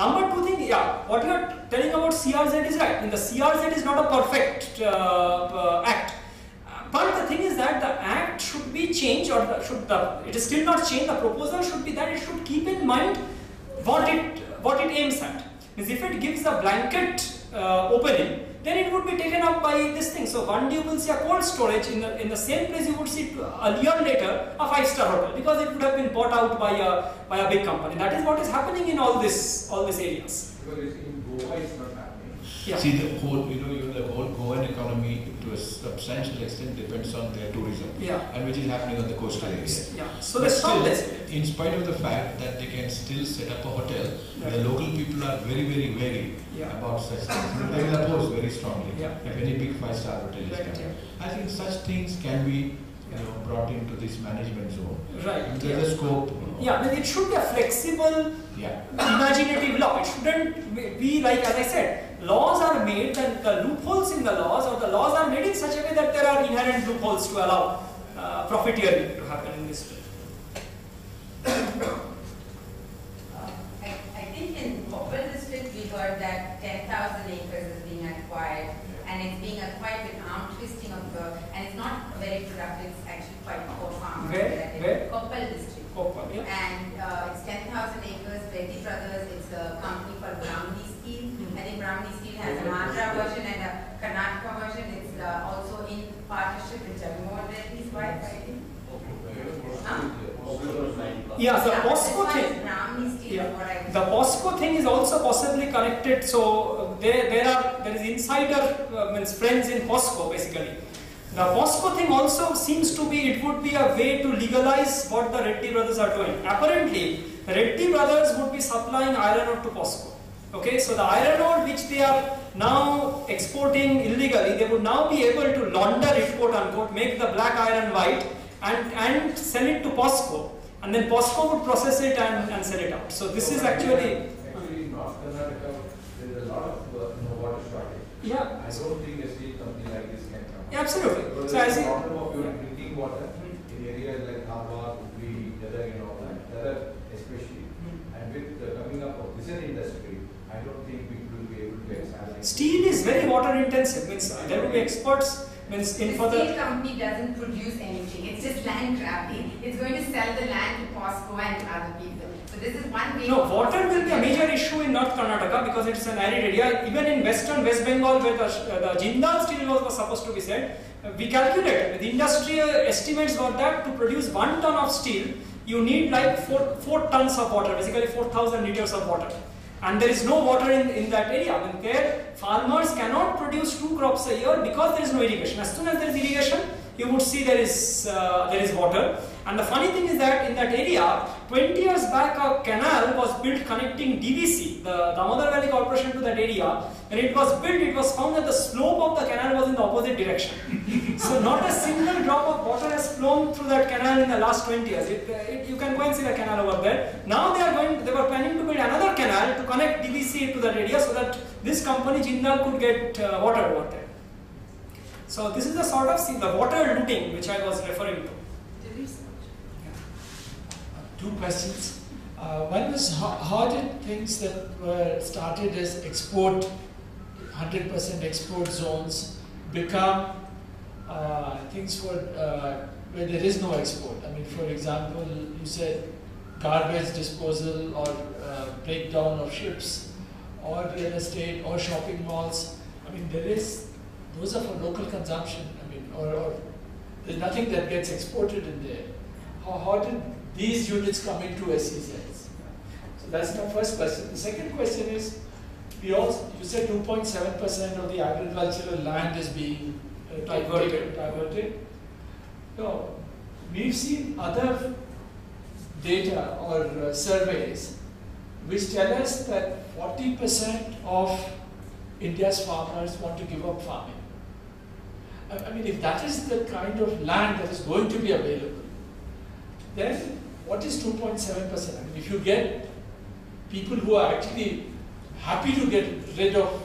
Number two thing, yeah, what you are telling about CRZ is right. I mean, the CRZ is not a perfect act. But the thing is that the act should be changed, or it is still not changed. The proposal should be that it should keep in mind what it aims at. Means if it gives a blanket opening, then it would be taken up by this thing. So one day you will see a cold storage in the same place you would see a year later a 5-star hotel, because it would have been bought out by a big company. That is what is happening in all these areas. Because in Goa it's not happening. Yeah. See, the whole Goan economy to a substantial extent depends on their tourism, and which is happening on the coastal areas. Yeah. So they stop this. In spite of the fact that they can still set up a hotel, the local people are very, very wary about such things. They will oppose very strongly if any big 5-star hotel is coming. I think such things can be brought into this management zone. Right. There's a scope. Yeah, I mean, it should be a flexible, imaginative law. It shouldn't be like, as I said, laws are made, and the loopholes in the laws, or the laws are made in such a way that there are inherent loopholes to allow profiteering to happen in this way. I think in Koppal district we heard that 10,000 acres is being acquired, and it's being acquired with arm twisting of and it's not very productive, it's actually quite poor farmers. Where? Koppal district. Koppal, yeah. And it's 10,000 acres, Reddy Brothers, it's a company called Brahmani Steel. I think Brahmani Steel has an Andhra version and a Karnataka version. It's also in partnership with Jagannath Reddy's wife, I think. Yeah, the POSCO thing. The POSCO thing is also possibly connected. So there is insider means friends in POSCO basically. The POSCO thing also seems to be, it would be a way to legalize what the Reddy brothers are doing. Apparently, the Reddy brothers would be supplying iron ore to POSCO. Okay, so the iron ore which they are now exporting illegally, they would now be able to launder it, quote unquote, make the black iron white and sell it to POSCO. And then POSCO would process it and sell it out. So this is actually... Actually, in North Karnataka, there is a lot of water shortage. Yeah. I don't think a steel company like this can come. Yeah, absolutely. Because So there is as a problem of your drinking water in areas like Dharwad, Hubli, Gadag and all that, especially. And with the coming up of this industry, I don't think we will be able to expand. steel is very water intensive. Means there will be experts. Means in for the steel company doesn't produce anything. It's just land grabbing. It's going to sell the land to POSCO and other people. So this is one way. No, water will be a major issue in North Karnataka because it's an arid area. Even in western West Bengal, where the Jindal steel was supposed to be set, we calculated. The industrial estimates were that to produce 1 ton of steel, you need like 4 tons of water, basically 4,000 liters of water. And there is no water in that area. I mean, there farmers cannot produce 2 crops a year because there is no irrigation. As soon as there is irrigation, you would see there is water. And the funny thing is that in that area, 20 years back a canal was built connecting DVC, the Damodar Valley Corporation, to that area. When it was built, it was found that the slope of the canal was in the opposite direction. So not a single drop of water has flown through that canal in the last 20 years. You can go and see the canal over there. Now they were planning to build another canal to connect DVC to that area so that this company Jindal could get water over there. So this is the sort of the water looting which I was referring to. 2 questions. One was how did things that were started as 100% export zones become things where there is no export? I mean, for example, you said garbage disposal or breakdown of ships or real estate or shopping malls. I mean, those are for local consumption. I mean, or there's nothing that gets exported in there. How did these units come into SEZs? So that's my first question. The second question is, you said 2.7% of the agricultural land is being diverted. No, we've seen other data or surveys which tell us that 40% of India's farmers want to give up farming. I mean, if that is the kind of land that is going to be available, then what is 2.7%? I mean, if you get people who are actually happy to get rid of,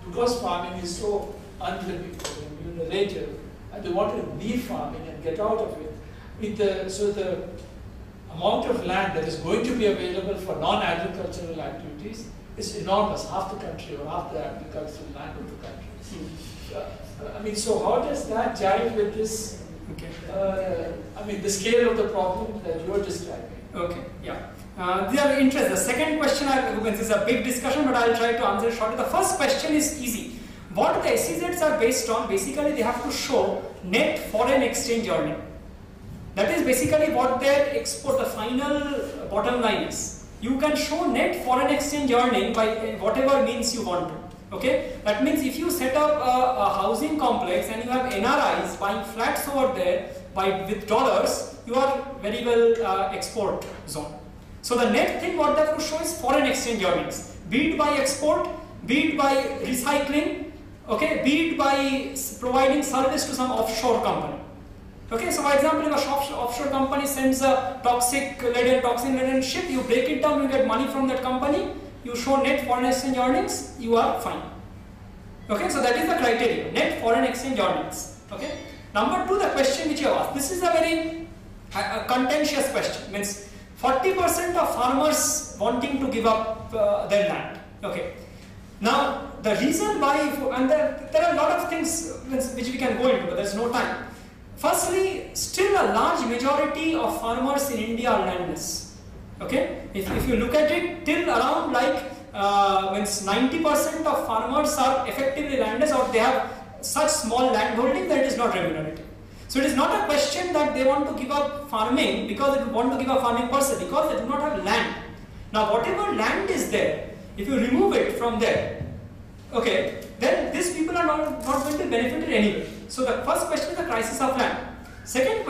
because farming is so unremunerative, and they want to leave farming and get out of it. So the amount of land that is going to be available for non-agricultural activities is enormous, half the country or half the agricultural land of the country. I mean, so how does that jive with this, I mean, the scale of the problem that you're describing? Okay, yeah. They are interesting. The second question, this is a big discussion, but I'll try to answer it shortly. The first question is easy. What the SEZs are based on, basically they have to show net foreign exchange earning. That is basically what their export, the final bottom line is. You can show net foreign exchange earning by whatever means you want to. Okay? That means if you set up a housing complex and you have NRIs buying flats over there with dollars, you are very well export zone. So the net thing what they have to show is foreign exchange earnings. Be it by export, be it by recycling, okay, be it by providing service to some offshore company. Okay, so for example, if a offshore company sends a toxin-laden ship, you break it down, you get money from that company, you show net foreign exchange earnings, you are fine. Okay, so that is the criteria, net foreign exchange earnings. Okay. Number two, the question which you have asked. This is a very contentious question. Means 40% of farmers wanting to give up their land. Okay. Now, the reason why, and there are a lot of things which we can go into, but there is no time. Firstly, still a large majority of farmers in India are landless. Okay, if you look at it, till around like means 90% of farmers are effectively landless, or they have such small land holding that it is not remunerative. So it is not a question that they want to give up farming because they want to give up farming per se, because they do not have land. Now, whatever land is there, if you remove it from there, okay, then these people are not going to benefit it anyway. So the first question is the crisis of land. Second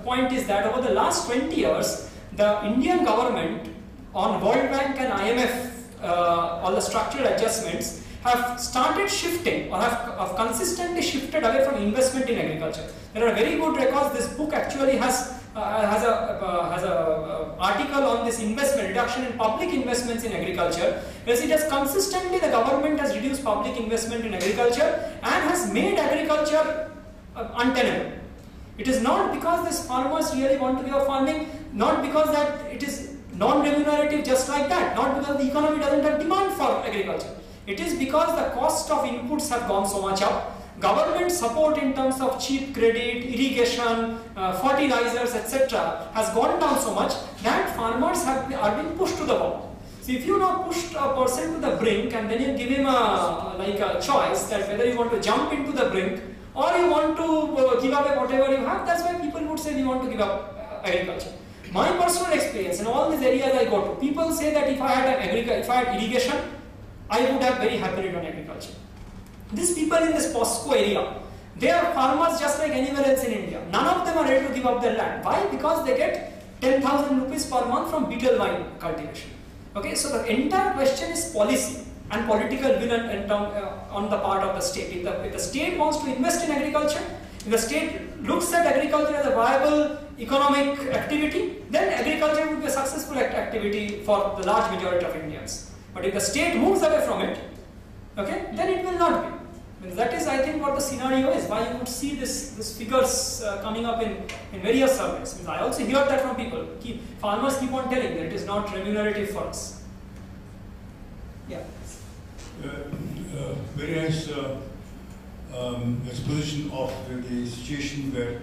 point is that over the last 20 years, the Indian government on World Bank and IMF, all the structural adjustments have started shifting or have consistently shifted away from investment in agriculture. There are very good records. This book actually has a article on this investment, reduction in public investments in agriculture, whereas it has consistently, the government has reduced public investment in agriculture and has made agriculture untenable. It is not because these farmers really want to give up farming, not because that it is non-remunerative just like that, not because the economy doesn't have demand for agriculture. It is because the cost of inputs have gone so much up. Government support in terms of cheap credit, irrigation, fertilizers, etc. has gone down so much that farmers are being pushed to the wall. So if you now push a person to the brink and then you give him a choice that whether you want to jump into the brink or you want to give away whatever you have, that's why people would say we want to give up agriculture. My personal experience in all these areas I go to, people say that if I had irrigation, I would have very happily done agriculture. These people in this POSCO area, they are farmers just like anywhere else in India. None of them are ready to give up their land. Why? Because they get 10,000 rupees per month from betel vine cultivation. Okay, so the entire question is policy and political will on the part of the state. If the state wants to invest in agriculture, if the state looks at agriculture as a viable economic activity, then agriculture will be a successful activity for the large majority of Indians. But if the state moves away from it, okay, then it will not be. That is, I think, what the scenario is, why you would see these figures coming up in various surveys. I also hear that from people. Farmers keep on telling that it is not remunerative for us. Yeah. Very nice exposition of the situation where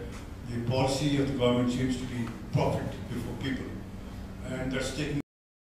the policy of the government seems to be profit before people, and that's taking